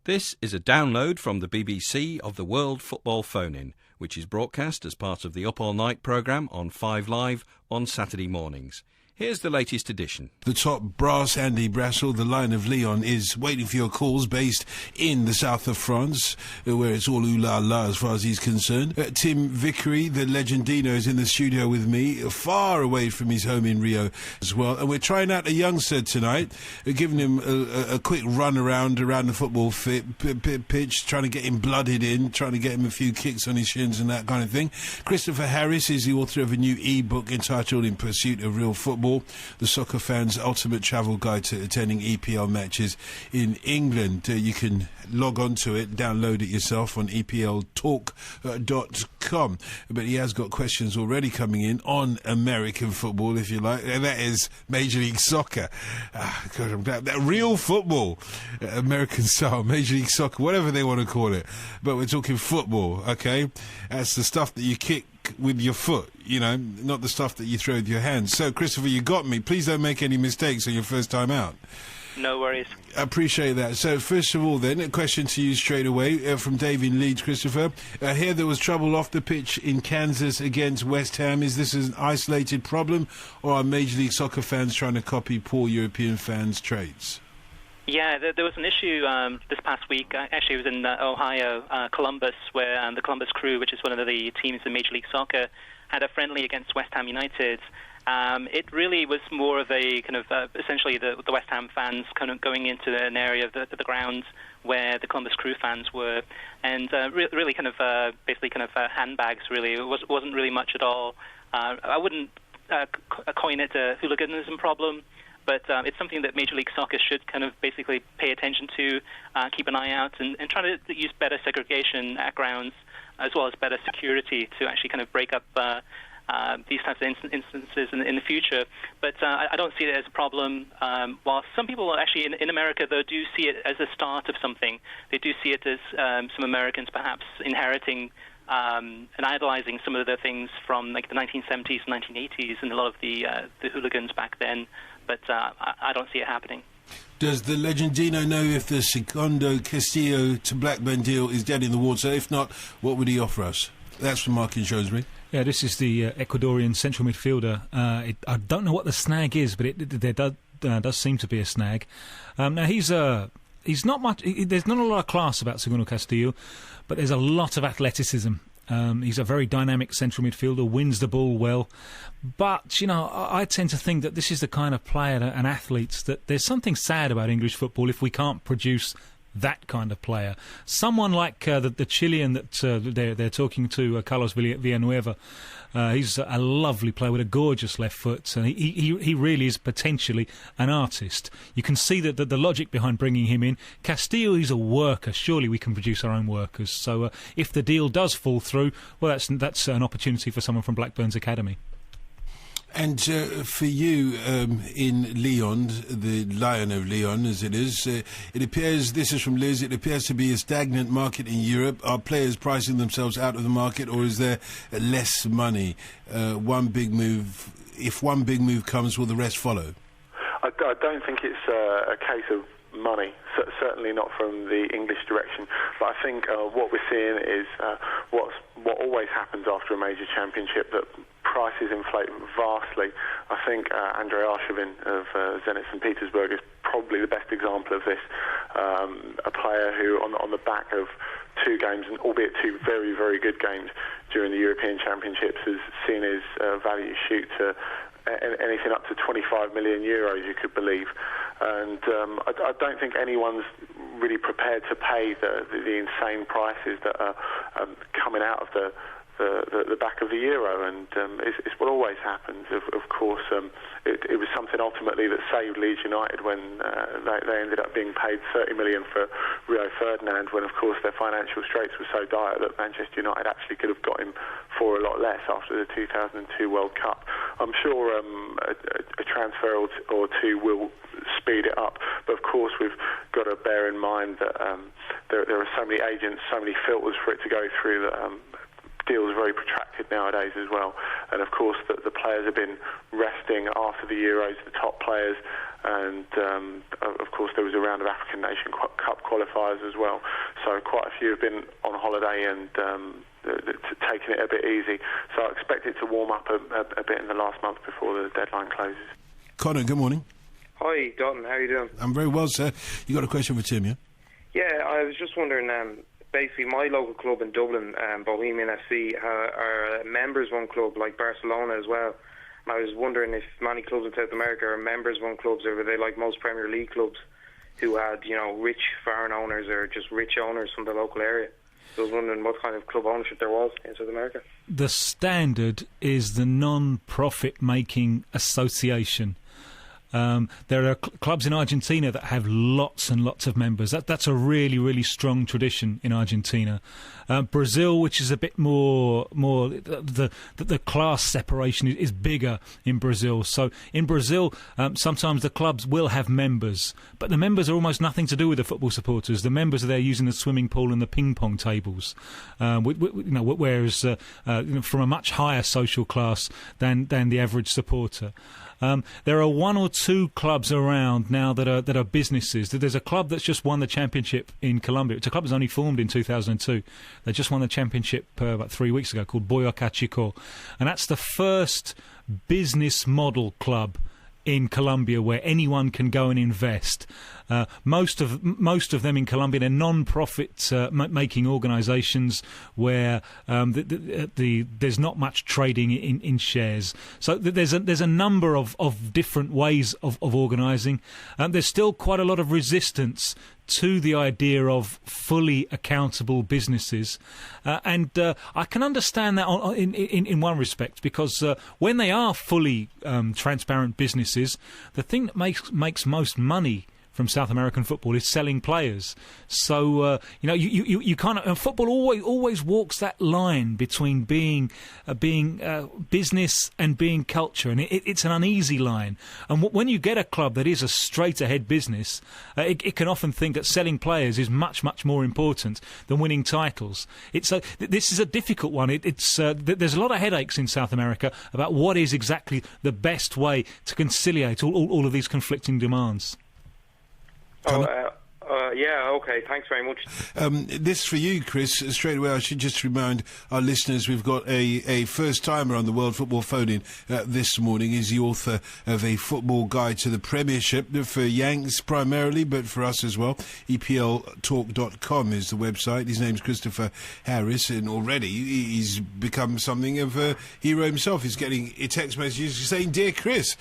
This is a download from the BBC of the World Football Phone-In, which is broadcast as part of the Up All Night programme on 5 Live on Saturday mornings. Here's the latest edition. The top brass, Andy Brassel, the Lion of Leon, is waiting for your calls, based in the south of France, where it's all ooh-la-la as far as he's concerned. Tim Vickery, the Legendinho, is in the studio with me, far away from his home in Rio as well. And we're trying out a youngster tonight, giving him a quick run around the football pitch, trying to get him blooded in, trying to get him a few kicks on his shins and that kind of thing. Christopher Harris is the author of a new e-book entitled In Pursuit of Real Football, the soccer fan's ultimate travel guide to attending EPL matches in England. You can log on to it, download it yourself on epltalk.com. But he has got questions already coming in on American football, if you like, and that is Major League Soccer. God, I'm glad. That real football, American style, Major League Soccer, whatever they want to call it. But we're talking football, okay? That's the stuff that you kick with your foot, you know, not the stuff that you throw with your hands. So, Christopher, you got me. Please don't make any mistakes on your first time out. No worries. I appreciate that. So, first of all, then, a question to you straight away from Dave in Leeds, Christopher. Here there was trouble off the pitch in Kansas against West Ham. Is this an isolated problem, or are Major League Soccer fans trying to copy poor European fans' traits? Yeah, there was an issue this past week. Actually, it was in Ohio, Columbus, where the Columbus Crew, which is one of the teams in Major League Soccer, had a friendly against West Ham United. It really was more of a kind of essentially the West Ham fans kind of going into an area of the ground where the Columbus Crew fans were, and really kind of basically kind of handbags. Really, it wasn't really much at all. I wouldn't coin it a hooliganism problem, but it's something that Major League Soccer should kind of basically pay attention to, keep an eye out, and try to use better segregation at grounds, as well as better security to actually kind of break up these types of instances in the future. But I don't see it as a problem. While some people actually in America, though, do see it as a start of something. They do see it as some Americans perhaps inheriting and idolizing some of the things from like the 1970s and 1980s and a lot of the hooligans back then. But I don't see it happening. Does the Legendino know if the Segundo Castillo to Blackburn deal is dead in the water? If not, what would he offer us? That's from Mark in Shrewsbury. Yeah, this is the Ecuadorian central midfielder. I don't know what the snag is, but there does seem to be a snag. Now, he's not much. There's not a lot of class about Segundo Castillo, but there's a lot of athleticism. He's a very dynamic central midfielder, wins the ball well. But, you know, I tend to think that this is the kind of player and athletes that there's something sad about English football if we can't produce that kind of player. Someone like the Chilean that they're talking to, Carlos Villanueva. He's a lovely player with a gorgeous left foot, and he really is potentially an artist. You can see that the logic behind bringing him in. Castillo is a worker. Surely we can produce our own workers. So if the deal does fall through, well, that's an opportunity for someone from Blackburn's academy. And for you, in Lyon, the Lion of Lyon, as it is, it appears, this is from Liz, it appears to be a stagnant market in Europe. Are players pricing themselves out of the market, or is there less money? If one big move comes, will the rest follow? I don't think it's a case of money, certainly not from the English direction. But I think what we're seeing is what always happens after a major championship, that prices inflate vastly. I think Andrei Arshavin of Zenit St. Petersburg is probably the best example of this. A player who, on the back of two games, and albeit two very, very good games during the European Championships, has seen his value shoot to anything up to 25 million euros, you could believe. And I don't think anyone's really prepared to pay the insane prices that are coming out of the back of the Euro, and it's what always happens. Of course, it was something ultimately that saved Leeds United when they ended up being paid 30 million for Rio Ferdinand, when of course their financial straits were so dire that Manchester United actually could have got him for a lot less after the 2002 World Cup. I'm sure a transfer or two will speed it up, but of course we've got to bear in mind that there are so many agents, so many filters for it to go through, that deals are very protracted nowadays as well. And of course the players have been resting after the Euros, the top players, and of course there was a round of African Nation Cup qualifiers as well. So quite a few have been on holiday and taking it a bit easy. So I expect it to warm up a bit in the last month before the deadline closes. Connor, good morning. Hi, Dotun. How are you doing? I'm very well, sir. You got a question for Tim, yeah? Yeah, I was just wondering, basically my local club in Dublin, Bohemian FC, are a members-run club like Barcelona as well. And I was wondering if many clubs in South America are members-run clubs, or were they like most Premier League clubs who had, rich foreign owners or just rich owners from the local area? So I was wondering what kind of club ownership there was in South America. The standard is the non-profit making association. There are clubs in Argentina that have lots and lots of members. That's a really, really strong tradition in Argentina. Brazil, which is a bit more the class separation is bigger in Brazil. So in Brazil, sometimes the clubs will have members, but the members are almost nothing to do with the football supporters. The members are there using the swimming pool and the ping pong tables, whereas from a much higher social class than the average supporter. There are one or two clubs around now that are businesses. There's a club that's just won the championship in Colombia. It's a club that's only formed in 2002. They just won the championship about 3 weeks ago, called Boyacá Chico, and that's the first business model club in Colombia where anyone can go and invest. Most of them in Colombia, they're non-profit making organisations where there's not much trading in shares. So there's a number of different ways of organising. There's still quite a lot of resistance to the idea of fully accountable businesses, and I can understand that in one respect, because when they are fully transparent businesses, the thing that makes most money from South American football is selling players. So you kind of football always walks that line between being business and being culture, and it's an uneasy line. And when you get a club that is a straight ahead business, it can often think that selling players is much more important than winning titles. This is a difficult one. There's a lot of headaches in South America about what is exactly the best way to conciliate all of these conflicting demands. Yeah, okay, thanks very much. This for you, Chris. Straight away, I should just remind our listeners we've got a first-timer on the World Football Phone-In this morning. He's the author of a football guide to the Premiership for Yanks primarily, but for us as well. EPLtalk.com is the website. His name's Christopher Harris, and already he's become something of a hero himself. He's getting text messages saying, Dear Chris,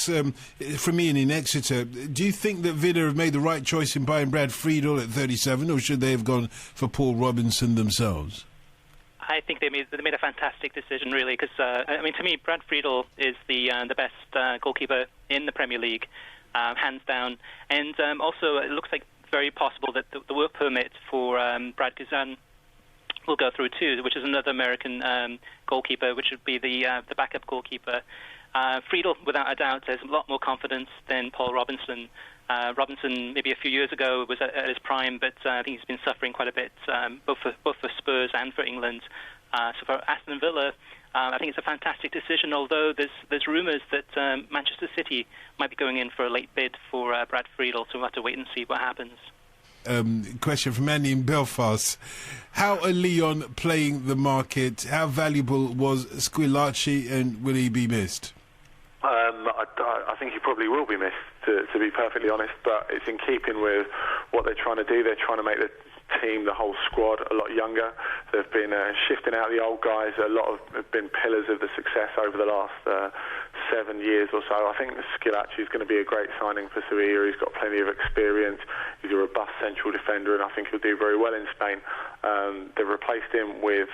from Ian in Exeter, do you think that Villa have made the right choice in buying Brad Friedel at 37, or should they have gone for Paul Robinson themselves? I think they made a fantastic decision, really, because to me, Brad Friedel is the best goalkeeper in the Premier League, hands down. And also, it looks like very possible that the work permit for Brad Guzan will go through too, which is another American goalkeeper, which would be the backup goalkeeper. Friedel, without a doubt, has a lot more confidence than Paul Robinson. Robinson, maybe a few years ago, was at his prime, but I think he's been suffering quite a bit, both for Spurs and for England. So for Aston Villa, I think it's a fantastic decision, although there's rumours that Manchester City might be going in for a late bid for Brad Friedel, so we'll have to wait and see what happens. Question from Andy in Belfast. How are Lyon playing the market? How valuable was Squillaci, and will he be missed? I think he probably will be missed, to be perfectly honest, but it's in keeping with what they're trying to do. They're trying to make the team, the whole squad, a lot younger. They've been shifting out the old guys. A lot have been pillars of the success over the last 7 years or so. I think Squillaci is going to be a great signing for Sevilla. He's got plenty of experience. He's a robust central defender, and I think he'll do very well in Spain. They've replaced him with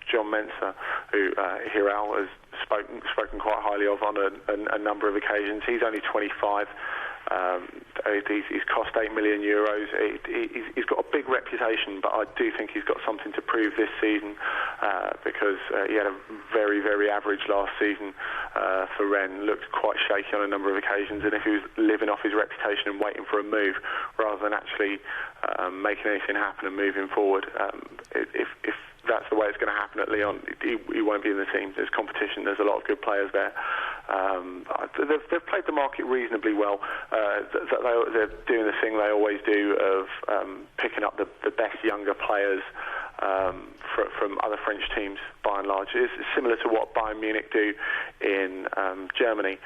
John Mensah, who Hiral has spoken quite highly of on a number of occasions. He's only 25. He's cost €8 million. He's got a big reputation, but I do think he's got something to prove this season because he had a very, very average last season for Rennes. Looked quite shaky on a number of occasions, and if he was living off his reputation and waiting for a move rather than actually making anything happen and moving forward, if that's the way it's going to happen at Lyon, he won't be in the team. There's competition. There's a lot of good players there. They've played the market reasonably well. They're doing the thing they always do of picking up the best younger players from other French teams, by and large. It's similar to what Bayern Munich do in Germany.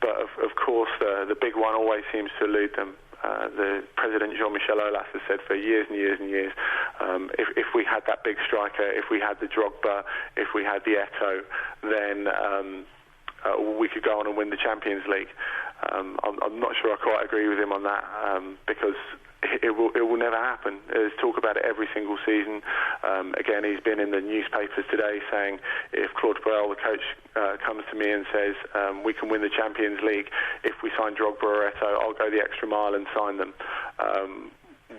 But of course, the big one always seems to elude them. The President Jean-Michel Aulas has said for years and years and years, if we had that big striker, if we had the Drogba, if we had the Eto'o, then we could go on and win the Champions League. I'm not sure I quite agree with him on that, because it will never happen. There's talk about it every single season. Again, he's been in the newspapers today saying if Claude Puel, the coach, comes to me and says we can win the Champions League if we sign Drogba or Eto'o, I'll go the extra mile and sign them.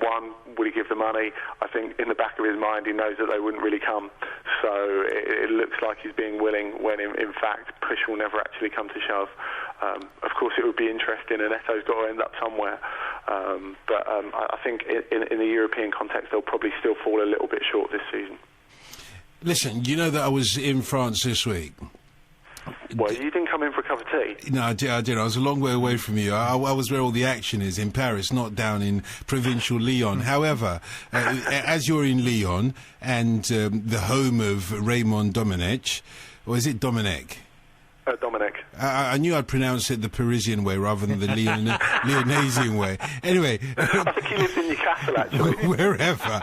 One, would he give the money? I think in the back of his mind he knows that they wouldn't really come. So it looks like he's being willing when in fact push will never actually come to shove. Of course it would be interesting, and Eto'o's got to end up somewhere. But I think in the European context they'll probably still fall a little bit short this season. Listen, you know that I was in France this week. Well, you didn't come in for a cup of tea? No, I did. I was a long way away from you. I was where all the action is, in Paris, not down in provincial Lyon. However, as you're in Lyon, and the home of Raymond Domenech, or is it Domenech? Dominic. I knew I'd pronounce it the Parisian way rather than the Leonesian way. Anyway. I think he lives in Newcastle, actually. Wherever.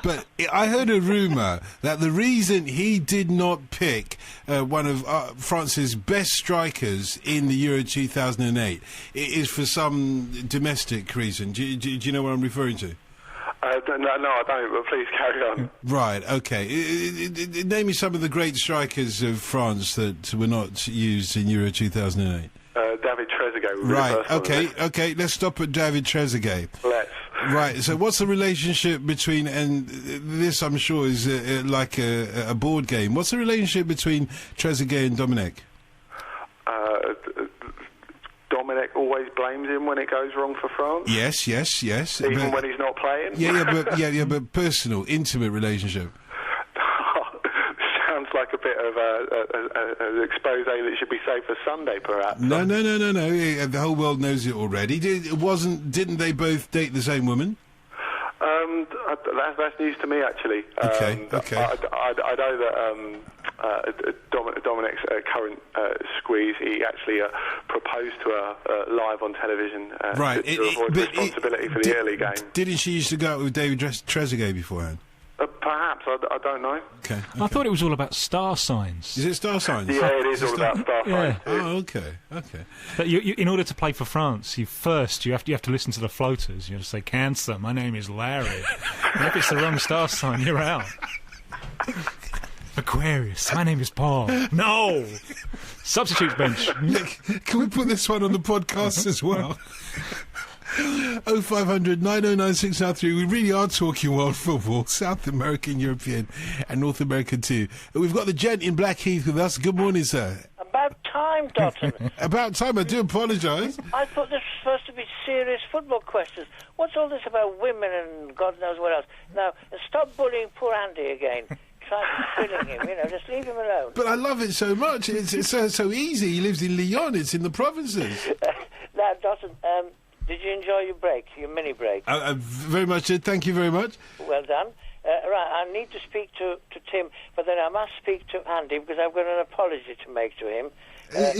But I heard a rumour that the reason he did not pick one of France's best strikers in the Euro 2008 is for some domestic reason. Do you know what I'm referring to? No, I don't, but please carry on. Right, okay. Name me some of the great strikers of France that were not used in Euro 2008. David Trezeguet. Right, okay, let's stop at David Trezeguet. Let's. Right, so what's the relationship between, and this I'm sure is like a board game, what's the relationship between Trezeguet and Domenech? Dominic always blames him when it goes wrong for France. Yes. Even when he's not playing. Yeah, but personal, intimate relationship. Sounds like a bit of an expose that should be saved for Sunday, perhaps. No. The whole world knows it already. Didn't they both date the same woman? That's news to me, actually. Okay. I know that Dominic's current squeeze, he actually proposed to her live on television to avoid responsibility for the early game. Didn't she used to go out with David Trezeguet beforehand? Perhaps, I don't know. Okay. I thought it was all about star signs. Is it star signs? Yeah, it is all about star signs. Oh, okay. But you, in order to play for France, you have to listen to the floaters. You have to say, Cancer, my name is Larry. And if it's the wrong star sign, you're out. Aquarius, my name is Paul. No! Substitute bench. Can we put this one on the podcast as well? 0500 909 693. We really are talking world football, South American, European, and North American too. We've got the gent in Blackheath with us. Good morning, sir. About time, Dotun. About time. I do apologise. I thought this was supposed to be serious football questions. What's all this about women and God knows what else? Now, stop bullying poor Andy again. Try killing him, just leave him alone. But I love it so much. It's so easy. He lives in Lyon. It's in the provinces. Now, Dotun, did you enjoy your break, your mini break? Very much did. Thank you very much. Well done. Right, I need to speak to Tim, but then I must speak to Andy because I've got an apology to make to him.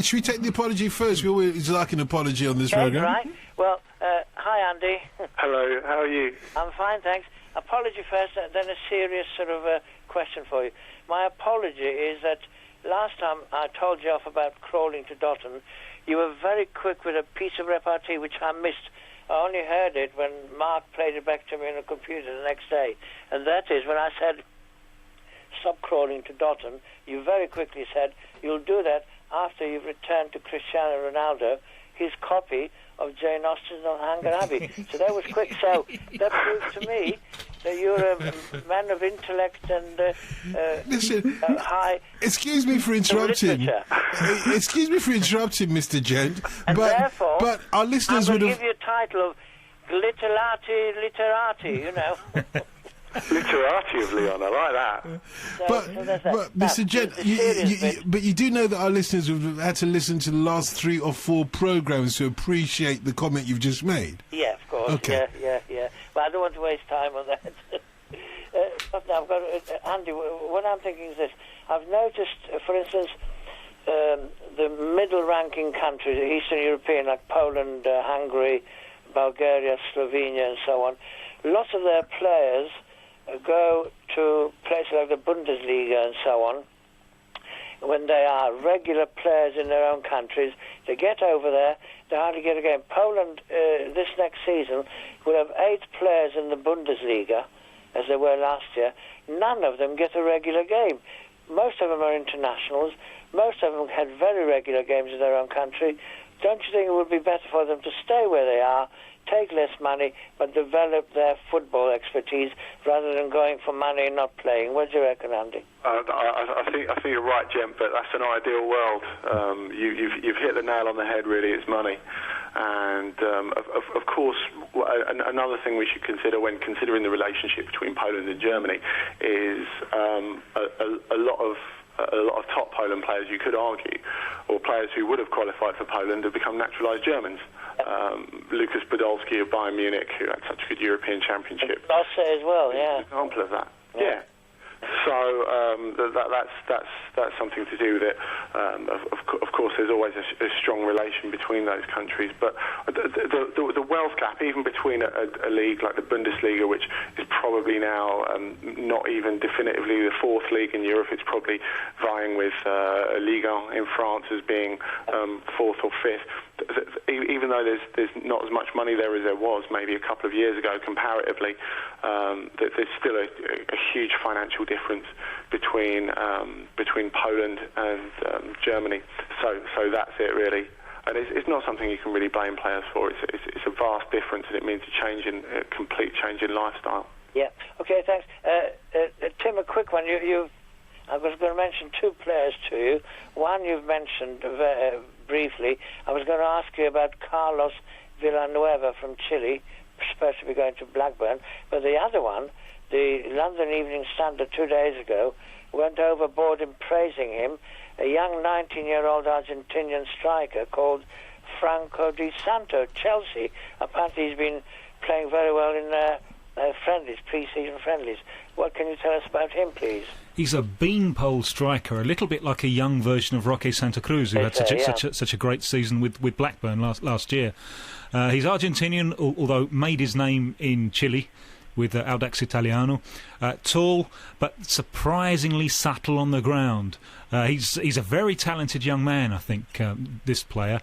Should we take the apology first? We always like an apology on this programme. Right. Well, hi, Andy. Hello, how are you? I'm fine, thanks. Apology first, then a serious sort of question for you. My apology is that last time I told you off about crawling to Dotun, you were very quick with a piece of repartee which I missed. I only heard it when Mark played it back to me on a computer the next day. And that is when I said, stop crawling to Dotun, you very quickly said, you'll do that after you've returned to Cristiano Ronaldo his copy of Jane Austen's On Hanger Abbey. So that was quick. So that proves to me that you're a man of intellect and Listen, high. Excuse me for interrupting. Excuse me for interrupting, Mr. Gent. And therefore, but our listeners I'm would going to have. give you a title of Glitterati Literati. Literati of Leon, I like that. But Mr. Gent, but you do know that our listeners have had to listen to the last 3 or 4 programmes to appreciate the comment you've just made. Yeah, of course. Okay. Yeah. But I don't want to waste time on that. But now I've got Andy. What I'm thinking is this: I've noticed, for instance, the middle-ranking countries, Eastern European, like Poland, Hungary, Bulgaria, Slovenia, and so on. Lots of their players go to places like the Bundesliga and so on. When they are regular players in their own countries, they get over there, they hardly get a game. Poland, this next season, will have 8 players in the Bundesliga, as they were last year. None of them get a regular game. Most of them are internationals. Most of them had very regular games in their own country. Don't you think it would be better for them to stay where they are, take less money, but develop their football expertise rather than going for money and not playing? What do you reckon, Andy? I think you're right, Jem, but that's an ideal world. You've hit the nail on the head, really. It's money. And, of course, another thing we should consider when considering the relationship between Poland and Germany is a lot of top Poland players, you could argue, or players who would have qualified for Poland, have become naturalised Germans. Lucas Podolski of Bayern Munich, who had such a good European Championship. I'll say as well, yeah. An example of that. Yeah. So that's something to do with it. Of course, there's always a strong relation between those countries, but the wealth gap, even between a league like the Bundesliga, which is probably now not even definitively the 4th league in Europe, it's probably vying with Ligue 1 in France as being 4th or 5th. Even though there's not as much money there as there was maybe a couple of years ago comparatively, there's still a huge financial difference between Poland and Germany. So that's it really, and it's not something you can really blame players for. It's a vast difference, and it means a complete change in lifestyle. Yeah. Okay. Thanks, Tim. A quick one. I was going to mention 2 players to you. One you've mentioned briefly. I was going to ask you about Carlos Villanueva from Chile, supposed to be going to Blackburn. But the other one, the London Evening Standard 2 days ago, went overboard in praising him, a young 19-year-old Argentinian striker called Franco Di Santo, Chelsea. Apparently he's been playing very well in friendlies, pre-season friendlies. What can you tell us about him, please? He's a beanpole striker, a little bit like a young version of Roque Santa Cruz, who had such a great season with Blackburn last year. He's Argentinian, although made his name in Chile with Audax Italiano. Tall, but surprisingly subtle on the ground. He's a very talented young man, I think, this player.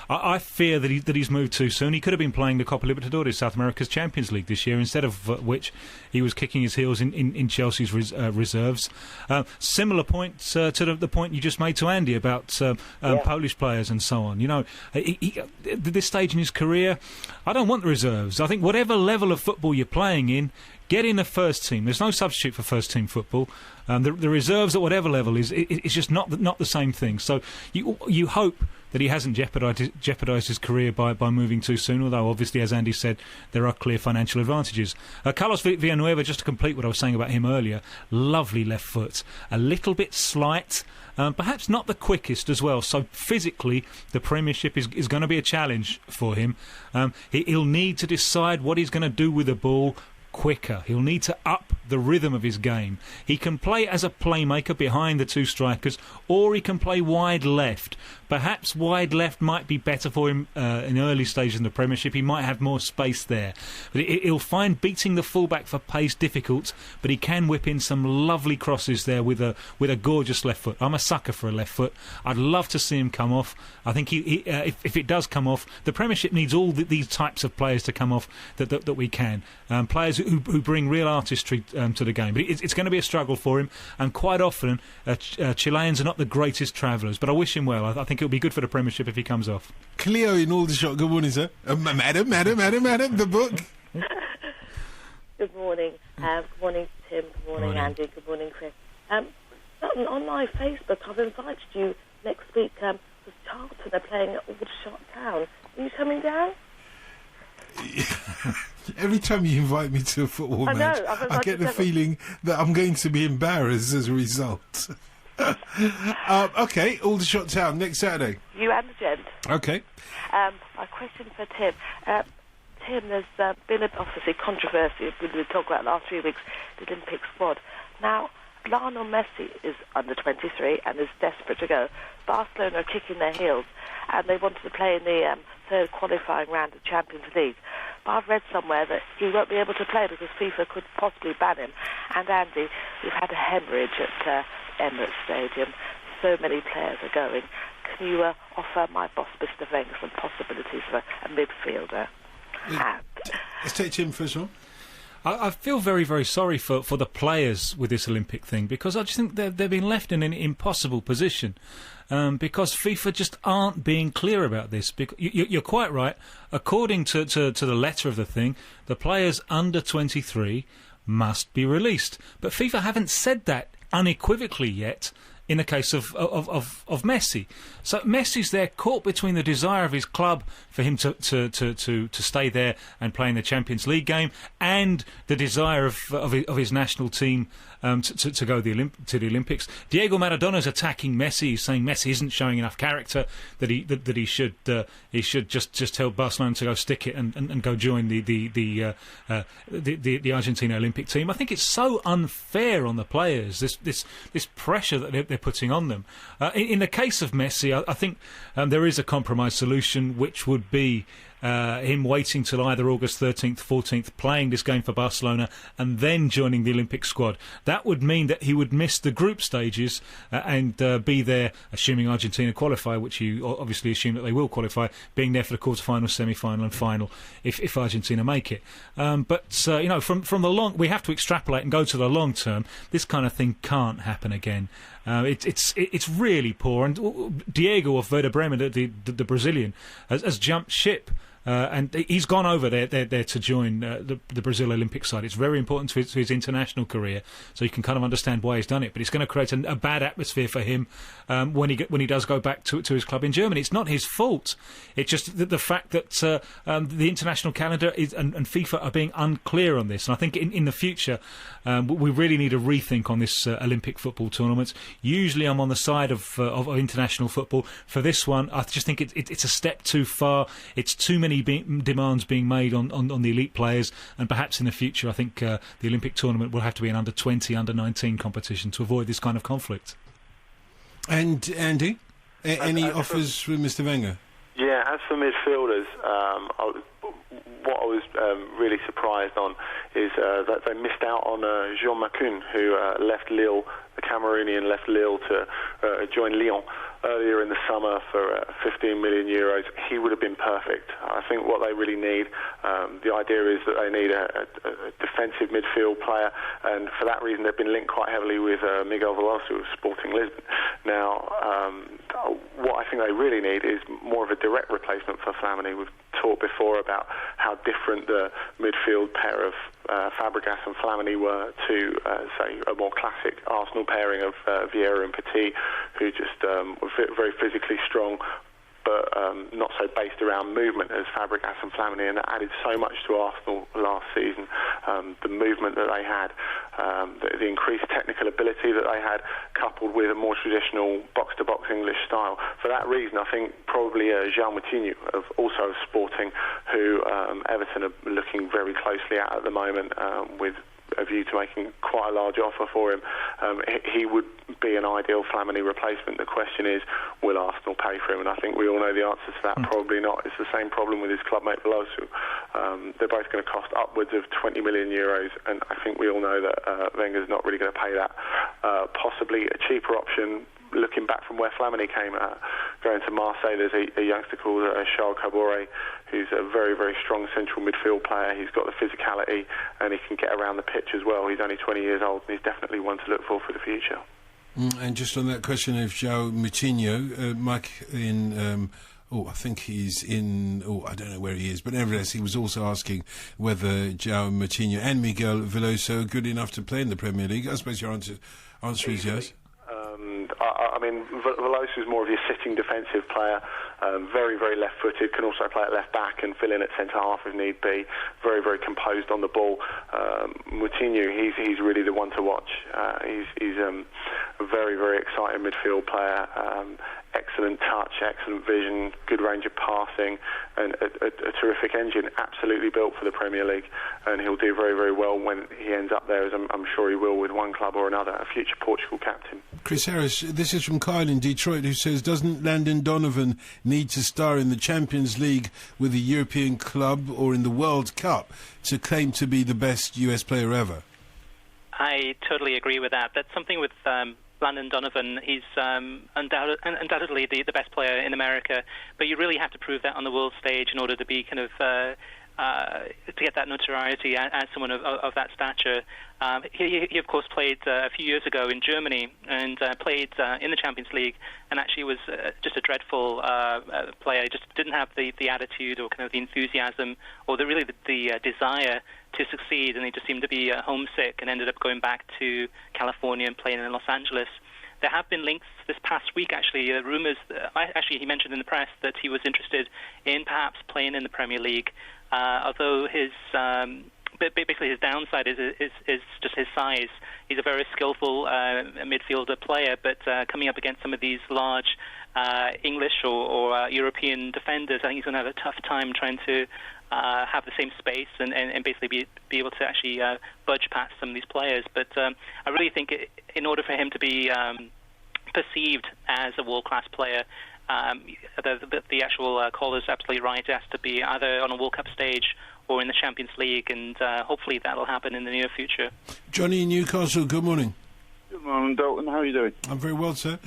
I fear that he's moved too soon. He could have been playing the Copa Libertadores, South America's Champions League this year, instead of which he was kicking his heels in Chelsea's reserves. Similar point to the point you just made to Andy about Polish players and so on. You know, at this stage in his career, I don't want the reserves. I think whatever level of football you're playing in, get in the first team. There's no substitute for first team football. The reserves at whatever level is just not the same thing. So you hope that he hasn't jeopardised his career by moving too soon, although obviously, as Andy said, there are clear financial advantages. Carlos Villanueva, just to complete what I was saying about him earlier, lovely left foot, a little bit slight, perhaps not the quickest as well. So physically, the Premiership is going to be a challenge for him. He'll need to decide what he's going to do with the ball quicker. He'll need to up the rhythm of his game. He can play as a playmaker behind the 2 strikers, or he can play wide left. Perhaps wide left might be better for him in early stages in the Premiership. He might have more space there. But he'll find beating the fullback for pace difficult, but he can whip in some lovely crosses there with a gorgeous left foot. I'm a sucker for a left foot. I'd love to see him come off. I think if it does come off, the Premiership needs all these types of players to come off that we can. Players who bring real artistry to the game. But it's going to be a struggle for him, and quite often Chileans are not the greatest travellers, but I wish him well. I think it'll be good for the Premiership if he comes off. Cleo in Aldershot, good morning, sir. Madam, the book. Good morning. Good morning, Tim. Good morning, Andy. Good morning, Chris. On my Facebook, I've invited you next week to Charlton. They're playing at Aldershot Town. Are you coming down? Every time you invite me to a football match, I get the feeling that I'm going to be embarrassed as a result. Okay, all the shots out next Saturday. You and the gent. Okay. My question for Tim. Tim, there's been obviously controversy. We've been talking about the last few weeks, the Olympic squad. Now, Lionel Messi is under 23 and is desperate to go. Barcelona are kicking their heels and they wanted to play in the third qualifying round of Champions League. But I've read somewhere that he won't be able to play because FIFA could possibly ban him. And Andy, we've had a hemorrhage at Emirates Stadium. So many players are going. Can you offer my boss, Mr. Wenger, some possibilities for a midfielder? Let's take Tim first of all. I feel very, very sorry for the players with this Olympic thing, because I just think they've been left in an impossible position because FIFA just aren't being clear about this. You're quite right. According to the letter of the thing, the players under 23 must be released. But FIFA haven't said that unequivocally yet in the case of Messi. So Messi's there caught between the desire of his club for him to stay there and play in the Champions League game and the desire of his national team to go to the Olympics. Diego Maradona's attacking Messi. He's saying Messi isn't showing enough character, that he should just tell Barcelona to go stick it and go join the Argentina Olympic team. I think it's so unfair on the players, this pressure that they're putting on them. In the case of Messi, I think there is a compromise solution, which would be him waiting till either August 13th, 14th, playing this game for Barcelona and then joining the Olympic squad. That would mean that he would miss the group stages and be there, assuming Argentina qualify, which you obviously assume that they will qualify, being there for the quarter-final, semi-final and final if Argentina make it. But from the long, we have to extrapolate and go to the long term. This kind of thing can't happen again. It's really poor, and Diego of Werder Bremen, the Brazilian, has jumped ship. And he's gone over there to join the Brazil Olympic side. It's very important to his international career, so you can kind of understand why he's done it. But it's going to create a bad atmosphere for him when he does go back to his club in Germany. It's not his fault. It's just the fact that the international calendar and FIFA are being unclear on this. And I think in the future we really need a rethink on this Olympic football tournament. Usually I'm on the side of international football. For this one, I just think it's a step too far. It's too many demands being made on the elite players, and perhaps in the future I think the Olympic tournament will have to be an under-20, under-19 competition to avoid this kind of conflict. And Andy, any offers from Mr. Wenger? Yeah, as for midfielders, what I was really surprised on is that they missed out on Jean Macun, who left Lille, the Cameroonian left Lille to join Lyon earlier in the summer for 15 million euros. He would have been perfect. I think what they really need, the idea is that they need a defensive midfield player, and for that reason they've been linked quite heavily with Miguel Veloso of Sporting Lisbon. Now, what I think they really need is more of a direct replacement for Flamini. We've talked before about how different the midfield pair of Fabregas and Flamini were to, say, a more classic Arsenal pairing of Vieira and Petit, who just were very physically strong, but not so based around movement as Fabregas and Flamini, and that added so much to Arsenal last season. The movement that they had, the increased technical ability that they had, coupled with a more traditional box-to-box English style. For that reason, I think probably João Moutinho, also of Sporting, who Everton are looking very closely at the moment, with a view to making quite a large offer for him. He would be an ideal Flamini replacement. The question is, will Arsenal pay for him? And I think we all know the answer to that. Probably not. It's the same problem with his clubmate Veloso. They're both going to cost upwards of 20 million euros, and I think we all know that Wenger's not really going to pay that. Possibly a cheaper option, looking back from where Flamini came, going to Marseille, there's a youngster called Charles Cabore, who's a very, very strong central midfield player. He's got the physicality and he can get around the pitch as well. He's only 20 years old and he's definitely one to look for the future. And just on that question of João Moutinho, Mike in... I think he's in... I don't know where he is, but nevertheless, he was also asking whether João Moutinho and Miguel Veloso are good enough to play in the Premier League. I suppose your answer is yes. I mean, Veloso is more of your sitting defensive player. Very, very left-footed, can also play at left-back and fill in at centre-half if need be. Very, very composed on the ball. Moutinho, he's really the one to watch. He's a very, very exciting midfield player. Excellent touch, excellent vision, good range of passing, and a terrific engine, absolutely built for the Premier League. And he'll do very, very well when he ends up there, as I'm sure he will with one club or another, a future Portugal captain. Chris Harris, this is from Kyle in Detroit, who says, doesn't Landon Donovan need to star in the Champions League with a European club or in the World Cup to claim to be the best US player ever? I totally agree with that. That's something with Landon Donovan. He's undoubtedly the best player in America, but you really have to prove that on the world stage in order to be kind of to get that notoriety as someone of that stature. He of course played a few years ago in Germany and played in the Champions League, and actually was just a dreadful player. He just didn't have the attitude or kind of the enthusiasm or the desire to succeed, and he just seemed to be homesick and ended up going back to California and playing in Los Angeles. There have been links this past week, actually, rumours. He mentioned in the press that he was interested in perhaps playing in the Premier League, although basically his downside is just his size. He's a very skillful midfielder player, but coming up against some of these large English or European defenders, I think he's going to have a tough time trying to have the same space and basically be able to actually budge past some of these players. But I really think in order for him to be perceived as a world-class player, the actual caller is absolutely right. It has to be either on a World Cup stage or in the Champions League, and hopefully that'll happen in the near future. Johnny in Newcastle, good morning. Good morning, Dalton. How are you doing? I'm very well, sir.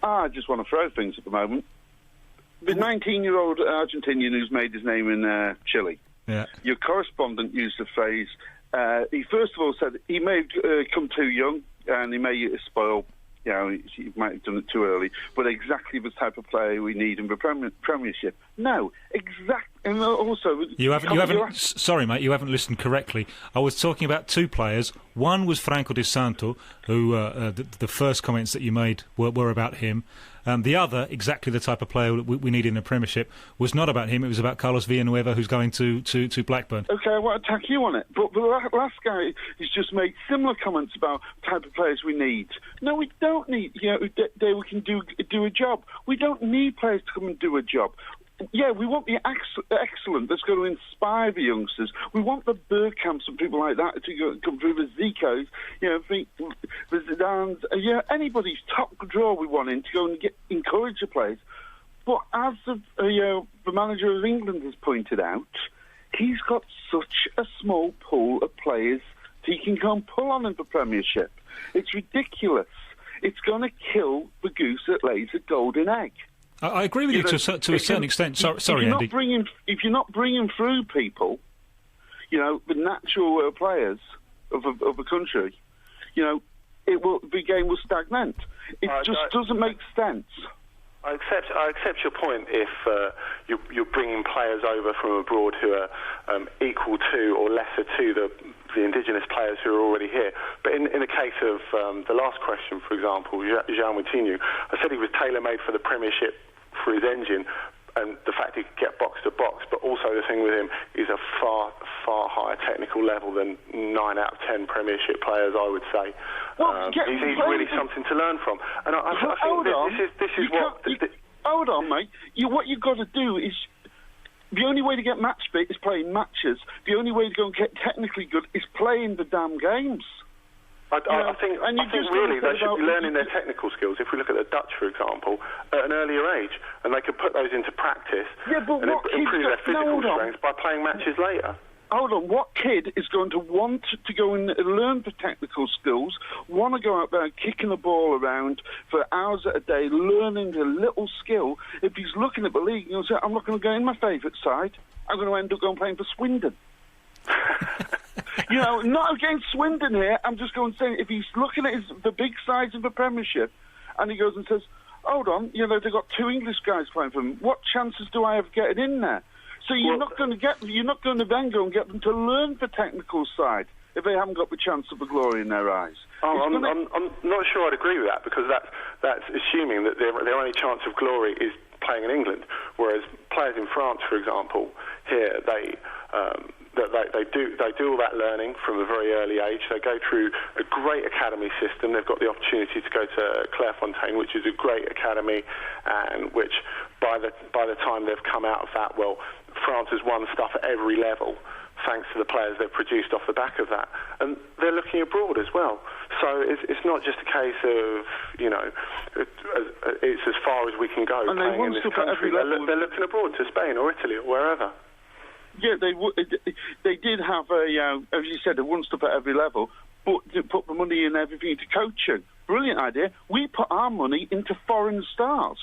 I just want to throw things at the moment. The 19-year-old Argentinian who's made his name in Chile. Yeah. Your correspondent used the phrase, he first of all said he may have come too young and he may spoil, he might have done it too early, but exactly the type of player we need in the Premiership. No, exactly. And also... Sorry, mate, you haven't listened correctly. I was talking about two players. One was Franco Di Santo, who the first comments that you made were about him. The other, exactly the type of player we need in the Premiership, was not about him. It was about Carlos Villanueva, who's going to Blackburn. OK, I want to attack you on it. But the last guy has just made similar comments about the type of players we need. No, we don't need, they can do a job. We don't need players to come and do a job. Yeah, we want the excellent that's going to inspire the youngsters. We want the Bergkamps and people like that to come through, the Zicos, the Zidanes, anybody's top draw we want in to go and encourage the players. But as the manager of England has pointed out, he's got such a small pool of players that he can go and pull on in the Premiership. It's ridiculous. It's going to kill the goose that lays a golden egg. I agree with you to a certain extent. Sorry, Andy. If you're not bringing through people, the natural players of a country, the game will stagnate. It just doesn't make sense. I accept your point if you're bringing players over from abroad who are equal to or lesser to the indigenous players who are already here. But in the case of the last question, for example, João Moutinho, I said he was tailor-made for the Premiership for his engine and the fact he could get box to box, but also the thing with him is a far, far higher technical level than 9 out of 10 Premiership players, I would say. Well, he's really something to learn from. And I think this is what... Hold on, mate. What you've got to do is... The only way to get match fit is playing matches. The only way to go and get technically good is playing the damn games. I think really they should be learning their technical skills. If we look at the Dutch, for example, at an earlier age, and they could put those into practice and improve their physical strength by playing matches later. Hold on, what kid is going to want to go and learn the technical skills, want to go out there kicking the ball around for hours at a day, learning a little skill, if he's looking at the league and he'll say, I'm not going to go in my favourite side, I'm going to end up going playing for Swindon. Not against Swindon here, I'm just going to say, if he's looking at the big sides of the Premiership, and he goes and says, hold on, they've got two English guys playing for them, what chances do I have of getting in there? So you're not going to then go and get them to learn the technical side if they haven't got the chance of the glory in their eyes. I'm not sure I'd agree with that, because that's assuming that their only chance of glory is playing in England. Whereas players in France, for example, here they do all that learning from a very early age. They go through a great academy system. They've got the opportunity to go to Clairefontaine, which is a great academy, and which by the time they've come out of that, well, France has won stuff at every level, thanks to the players they've produced off the back of that. And they're looking abroad as well. So it's not just a case of, it's as far as we can go and playing in this country. They're looking abroad to Spain or Italy or wherever. Yeah, they did have as you said, a one stop at every level, but to put the money and everything into coaching. Brilliant idea. We put our money into foreign stars.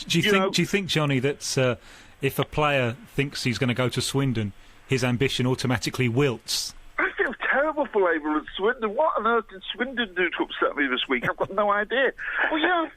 Do you think, Johnny, that if a player thinks he's going to go to Swindon, his ambition automatically wilts? I feel terrible for Labour at Swindon. What on earth did Swindon do to upset me this week? I've got no idea. Well, yeah,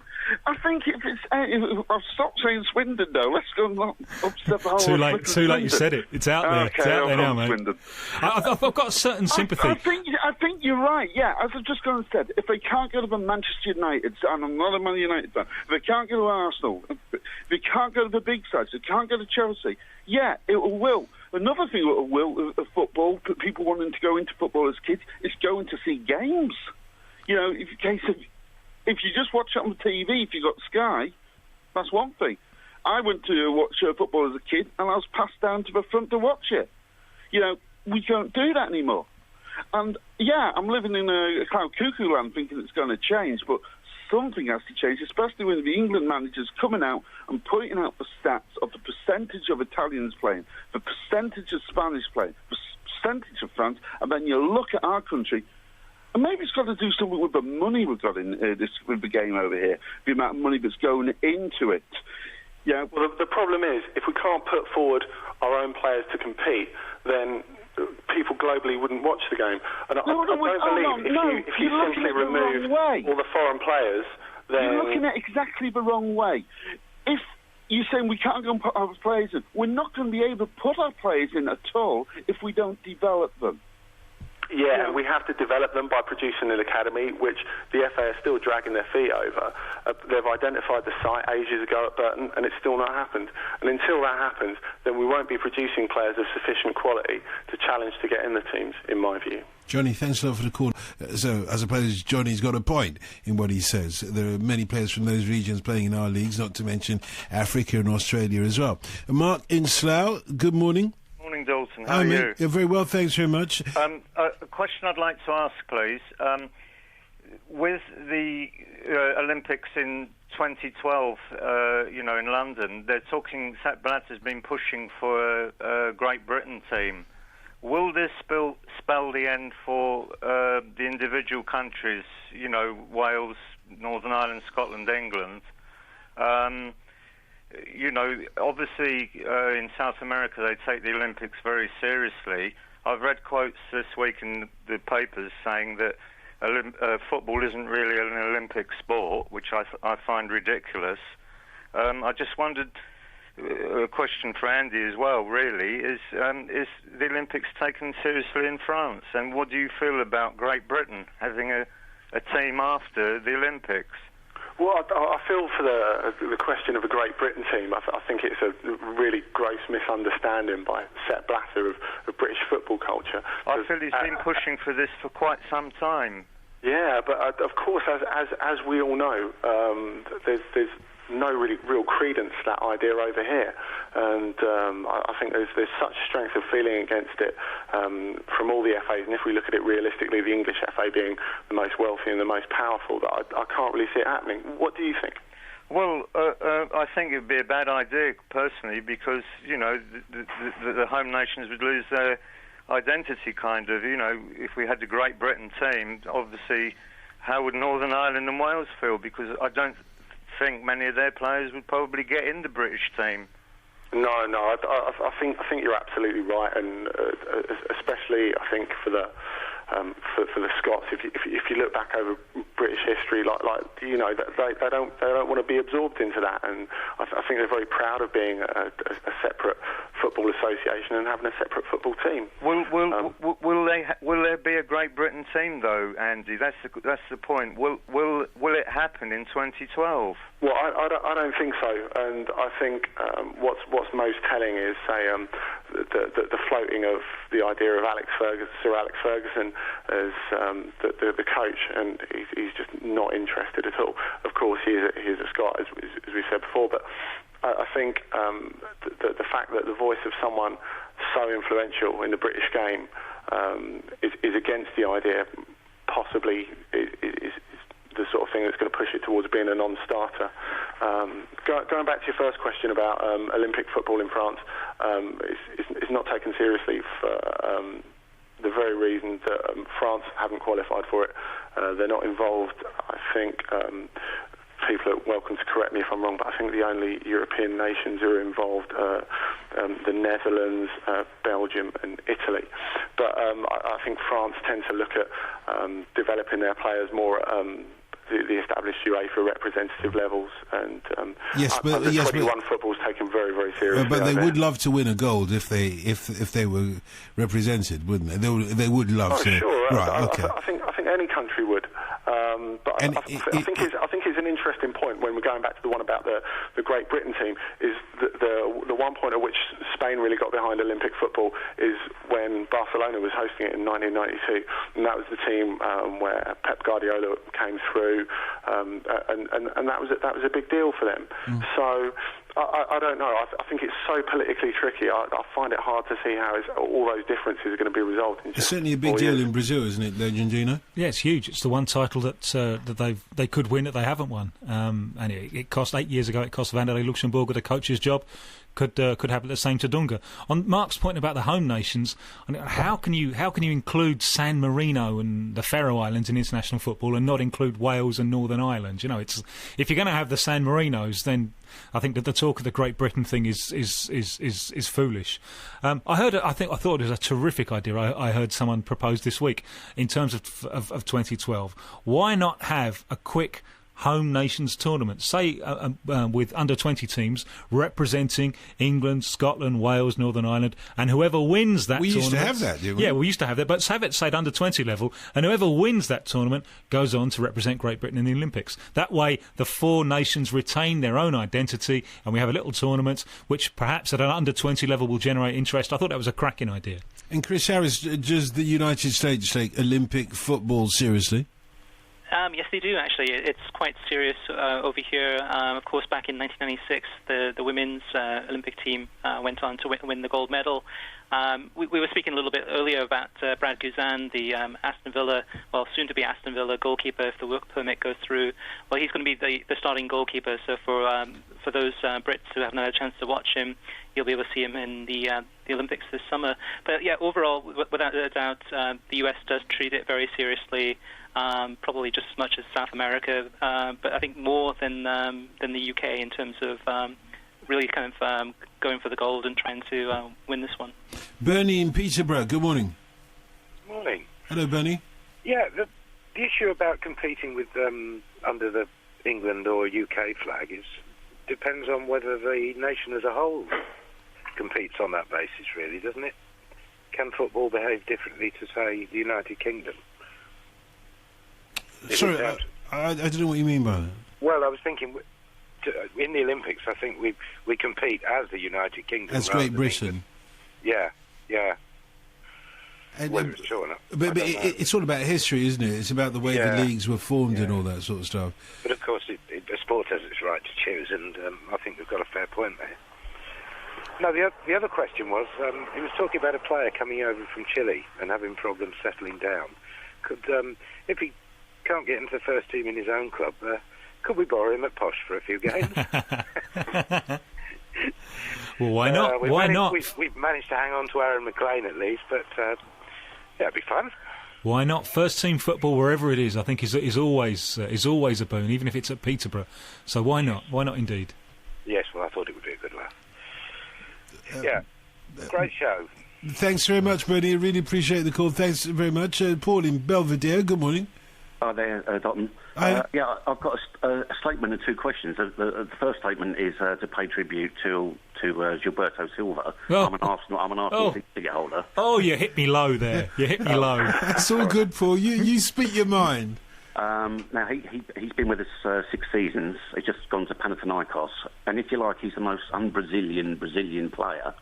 I think if I've stopped saying Swindon now. Let's go and upset the whole. Too late. You said it. It's out there. Okay, it's out there now, mate. Swindon. I've got a certain sympathy. I think you're right. Yeah, as I've just gone and said, if they can't go to the Manchester United, and I'm not a Man United fan, if they can't go to Arsenal, if they can't go to the big sides, they can't go to Chelsea. Yeah, it will. Another thing that will of football, people wanting to go into football as kids, is going to see games. If you just watch it on the TV, if you got Sky, that's one thing. I went to watch football as a kid, and I was passed down to the front to watch it. We don't do that anymore. And, yeah, I'm living in a cloud cuckoo land thinking it's going to change, but something has to change, especially when the England manager's coming out and pointing out the stats of the percentage of Italians playing, the percentage of Spanish playing, the percentage of France, and then you look at our country. And maybe it's got to do something with the money we've got in with the game over here, the amount of money that's going into it. Yeah. Well, the problem is, if we can't put forward our own players to compete, then people globally wouldn't watch the game. And I don't believe if you simply remove all the foreign players, then you're looking at exactly the wrong way. If you're saying we can't go and put our players in, we're not going to be able to put our players in at all if we don't develop them. Yeah, and we have to develop them by producing an academy, which the FA are still dragging their feet over. They've identified the site ages ago at Burton, and it's still not happened. And until that happens, then we won't be producing players of sufficient quality to challenge to get in the teams, in my view. Johnny, thanks a lot for the call. So, I suppose Johnny's got a point in what he says. There are many players from those regions playing in our leagues, not to mention Africa and Australia as well. Mark in Slough, good morning. Morning, Dalton. How are mate. you? You're very well, thanks very much. A question I'd like to ask, please. With the Olympics in 2012, in London, they're talking, Sepp Blatter's been pushing for a Great Britain team. Will this spell the end for the individual countries, Wales, Northern Ireland, Scotland, England? Obviously in South America they take the Olympics very seriously. I've read quotes this week in the papers saying that football isn't really an Olympic sport, which I find ridiculous. I just wondered, a question for Andy as well, really, is the Olympics taken seriously in France? And what do you feel about Great Britain having a team after the Olympics? Well, I feel for the question of a Great Britain team. I think it's a really gross misunderstanding by Sepp Blatter of British football culture. I feel he's been pushing for this for quite some time. Yeah, but of course, as we all know, there's no really real credence to that idea over here, and I think there's such strength of feeling against it from all the FAs, and if we look at it realistically, the English FA being the most wealthy and the most powerful, that I can't really see it happening. What do you think? Well, I think it would be a bad idea, personally, because, the home nations would lose their identity, kind of. If we had the Great Britain team, obviously, how would Northern Ireland and Wales feel? Because I don't think many of their players would probably get in the British team. No, I think you're absolutely right, and especially I think for the for the Scots. If you look back over British history, like you know, they don't want to be absorbed into that, and I think they're very proud of being a separate football association and having a separate football team. Will there be a Great Britain team though, Andy? That's the point. Will it happen in 2012? Well, I don't think so, and I think what's most telling is, say, the floating of the idea of Sir Alex Ferguson as the coach, and he's just not interested at all. Of course, he is a Scot, as we said before, but I think the fact that the voice of someone so influential in the British game is against the idea, possibly is the sort of thing that's going to push it towards being a non-starter. Going back to your first question about Olympic football in France, it's not taken seriously for the very reason that France haven't qualified for it. They're not involved. I think people are welcome to correct me if I'm wrong, but I think the only European nations who are involved are the Netherlands, Belgium and Italy. But I think France tend to look at developing their players more at the established UEFA representative levels, and under 21 football's taken very, very seriously. But they would love to win a gold if they were represented, wouldn't they? They would love to. Sure. Right. Okay. I think any country would. But I think it's an interesting point when we're going back to the one about the Great Britain team, is the one point at which Spain really got behind Olympic football is when Barcelona was hosting it in 1992, and that was the team where Pep Guardiola came through, and that was a big deal for them. So I don't know. I think it's so politically tricky. I find it hard to see how all those differences are going to be resolved. It's certainly a big deal in Brazil, isn't it, Legendinho? Yeah, it's huge. It's the one title that they could win that they haven't won. And it cost 8 years ago. It cost Vanderlei Luxemburg the coach's job. Could happen the same to Dunga. On Mark's point about the home nations, how can you include San Marino and the Faroe Islands in international football and not include Wales and Northern Ireland? You know, it's if you're going to have the San Marinos, then I think that the talk of the Great Britain thing is foolish. I thought it was a terrific idea. I heard someone propose this week in terms of 2012. Why not have a quick home nations tournament, say with under 20 teams representing England, Scotland, Wales, Northern Ireland, and whoever wins that tournament... We used to have that, didn't we? Yeah, we used to have that, but have it, say, under 20 level, and whoever wins that tournament goes on to represent Great Britain in the Olympics. That way, the four nations retain their own identity, and we have a little tournament which perhaps at an under 20 level will generate interest. I thought that was a cracking idea. And Chris Harris, does the United States take Olympic football seriously? Yes, they do, actually. It's quite serious over here. Of course, back in 1996, the women's Olympic team went on to win the gold medal. We were speaking a little bit earlier about Brad Guzan, the Aston Villa, soon-to-be Aston Villa goalkeeper, if the work permit goes through. Well, he's going to be the starting goalkeeper, so for those Brits who haven't had a chance to watch him, you'll be able to see him in the Olympics this summer. But, yeah, overall, without a doubt, the US does treat it very seriously. Probably just as much as South America, but I think more than the UK in terms of really kind of going for the gold and trying to win this one. Bernie in Peterborough, good morning. Good morning. Hello, Bernie. Yeah, the issue about competing with under the England or UK flag depends on whether the nation as a whole competes on that basis, really, doesn't it? Can football behave differently to, say, the United Kingdom? Sorry, I don't know what you mean by that. Well, I was thinking, in the Olympics, I think we compete as the United Kingdom. As Great Britain. Yeah. But it's all about history, isn't it? It's about the way the leagues were formed and all that sort of stuff. But of course, the sport has its right to choose, and I think we've got a fair point there. No, the other question was, he was talking about a player coming over from Chile and having problems settling down. If he can't get into the first team in his own club, could we borrow him at Posh for a few games? Well, why not? Not? We've managed to hang on to Aaron McLean at least, but it'd be fun. Why not? First team football, wherever it is, I think is always a boon, even if it's at Peterborough. So why not? Why not indeed? Yes, well, I thought it would be a good laugh. Great show. Thanks very much, Bernie. I really appreciate the call. Thanks very much. Paul in Belvedere, good morning. Hi there, Dotun. Yeah, I've got a statement and two questions. The first statement is to pay tribute to Gilberto Silva. Oh. I'm an Arsenal ticket holder. Oh, you hit me low there. You hit me low. It's all good, Paul. You speak your mind. Now, he's been with us 6 seasons. He's just gone to Panathinaikos. And if you like, he's the most un-Brazilian player.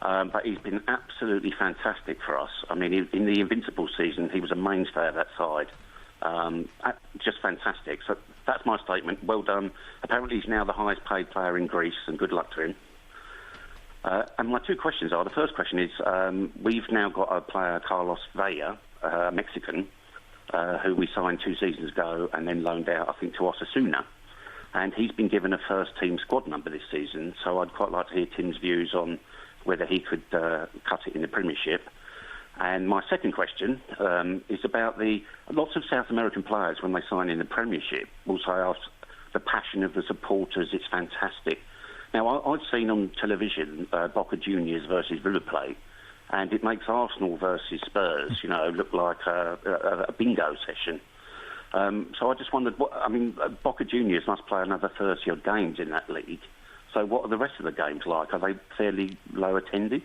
But he's been absolutely fantastic for us. I mean, in the Invincible season, he was a mainstay of that side. Just fantastic. So that's my statement. Well done. Apparently he's now the highest paid player in Greece, and good luck to him. And my two questions are, the first question is, we've now got a player, Carlos Vela, Mexican, who we signed 2 seasons ago and then loaned out, I think, to Osasuna. And he's been given a first-team squad number this season, so I'd quite like to hear Tim's views on whether he could cut it in the Premiership. And my second question is about lots of South American players, when they sign in the Premiership, will say, the passion of the supporters, it's fantastic. Now, I've seen on television Boca Juniors versus River Plate, and it makes Arsenal versus Spurs, look like a bingo session. So I just wondered, Boca Juniors must play another 30-odd games in that league. So what are the rest of the games like? Are they fairly low attended?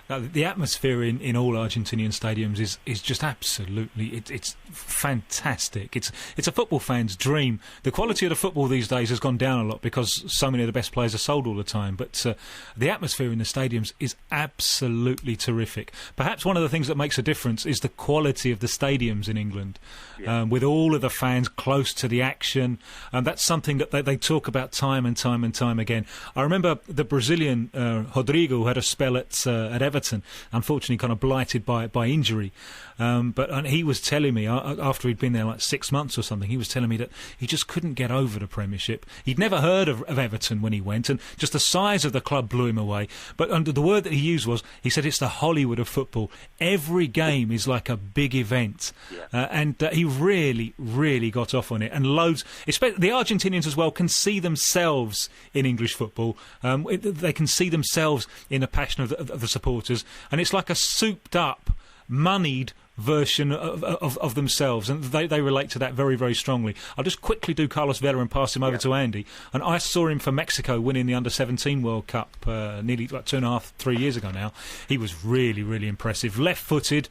Now, the atmosphere in all Argentinian stadiums is just absolutely, it's fantastic. It's a football fan's dream. The quality of the football these days has gone down a lot because so many of the best players are sold all the time. But the atmosphere in the stadiums is absolutely terrific. Perhaps one of the things that makes a difference is the quality of the stadiums in England, with all of the fans close to the action. And that's something that they talk about time and time and time again. I remember the Brazilian Rodrigo, who had a spell at Everton, unfortunately kind of blighted by injury. But he was telling me, after he'd been there like 6 months or something, he was telling me that he just couldn't get over the Premiership. He'd never heard of Everton when he went, and just the size of the club blew him away. But the word that he used was, he said it's the Hollywood of football. Every game is like a big event. And he really, really got off on it. And loads, especially the Argentinians as well, can see themselves in English football. They can see themselves in the passion of the supporters, and it's like a souped-up, moneyed version of themselves, and they relate to that very, very strongly. I'll just quickly do Carlos Vela and pass him over to Andy. And I saw him for Mexico winning the Under-17 World Cup nearly 2.5, 3 years ago now. He was really, really impressive. Left-footed,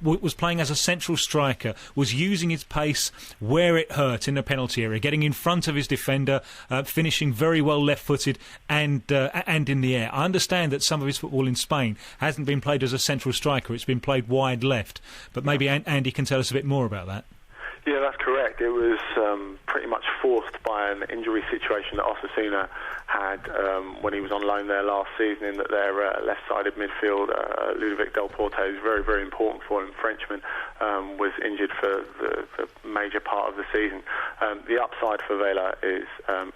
was playing as a central striker, was using his pace where it hurt in the penalty area, getting in front of his defender, finishing very well left-footed and in the air. I understand that some of his football in Spain hasn't been played as a central striker, it's been played wide left. But maybe Andy can tell us a bit more about that. Yeah, that's correct. It was pretty much forced by an injury situation that Osasuna had when he was on loan there last season, in that their left-sided midfield, Ludovic Del Porte, is very, very important for him, Frenchman, was injured for the major part of the season. The upside for Vela is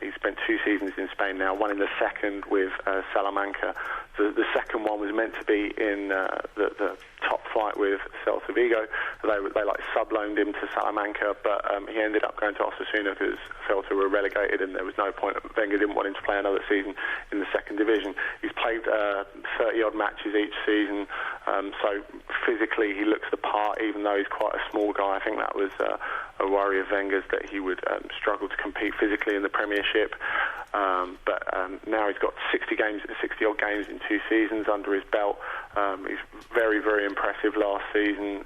he spent 2 seasons in Spain now, one in the second with Salamanca. The second one was meant to be in the top flight with Celta Vigo. They sub-loaned him to Salamanca, but he ended up going to Osasuna because Celta were relegated and there was no point. Wenger didn't want him to play another season in the second division. He's played 30-odd matches each season, so physically he looks the part, even though he's quite a small guy. I think that was a worry of Wenger's, that he would struggle to compete physically in the Premiership. But now he's got 60-odd games in 2 seasons under his belt. He's very, very impressive last season.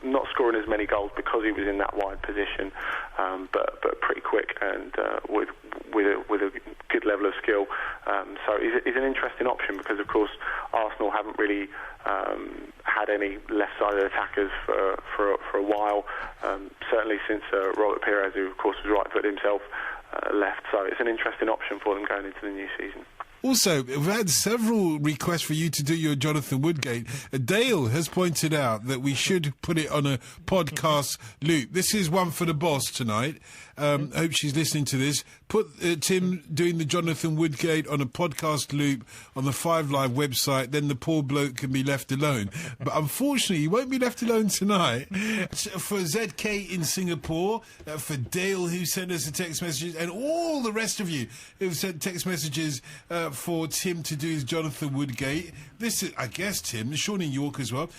Not scoring as many goals because he was in that wide position, but pretty quick and with a good level of skill. So he's an interesting option because, of course, Arsenal haven't really had any left-sided attackers for a while. Certainly since Robert Pires, who of course was right-footed himself, left. So it's an interesting option for them going into the new season. Also, we've had several requests for you to do your Jonathan Woodgate. Dale has pointed out that we should put it on a podcast loop. This is one for the boss tonight. Hope she's listening to this. put Tim doing the Jonathan Woodgate on a podcast loop on the 5 Live website, then the poor bloke can be left alone. But unfortunately, he won't be left alone tonight. For ZK in Singapore, for Dale, who sent us the text messages, and all the rest of you who've sent text messages for Tim to do his Jonathan Woodgate. This is, I guess, Tim, Sean in York as well.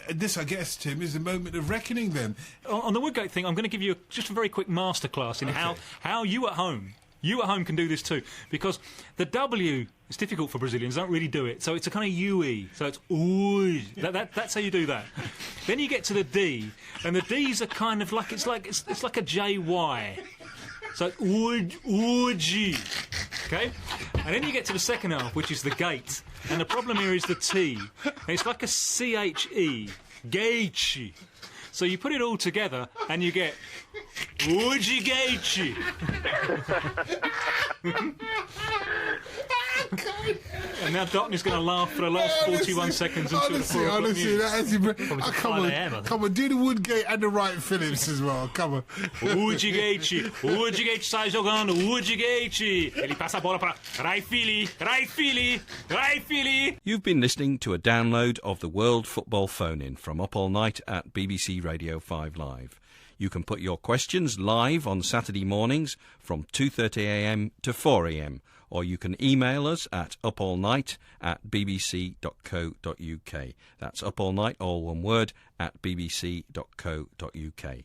This, I guess, Tim, is the moment of reckoning then. On the Woodgate thing, I'm going to give you just a very quick masterclass in how you at home can do this too. Because the W is difficult for Brazilians, don't really do it. So it's a kind of UE. So it's ooh. That's how you do that. Then you get to the D, and the D's are kind of like, it's like a JY. So it's ooh-gee. Okay? And then you get to the second half, which is the gate. And the problem here is the T. And it's like a CHE. Gate. So you put it all together and you get Woodgy Gatey. And now Dotun is going to laugh for the last 41 seconds until the 4 o'clock news. Come on, do the Woodgate and the Wright Phillips as well. Come on. Woodgy Gatey sai jogando. Woodgy Gatey. Ele passa a bola para Rai Fili. You've been listening to a download of the World Football Phone-In from Up All Night at BBC Radio 5 Live. You can put your questions live on Saturday mornings from 2:30am to 4am, or you can email us at upallnight@bbc.co.uk. That's upallnight, all one word, at bbc.co.uk.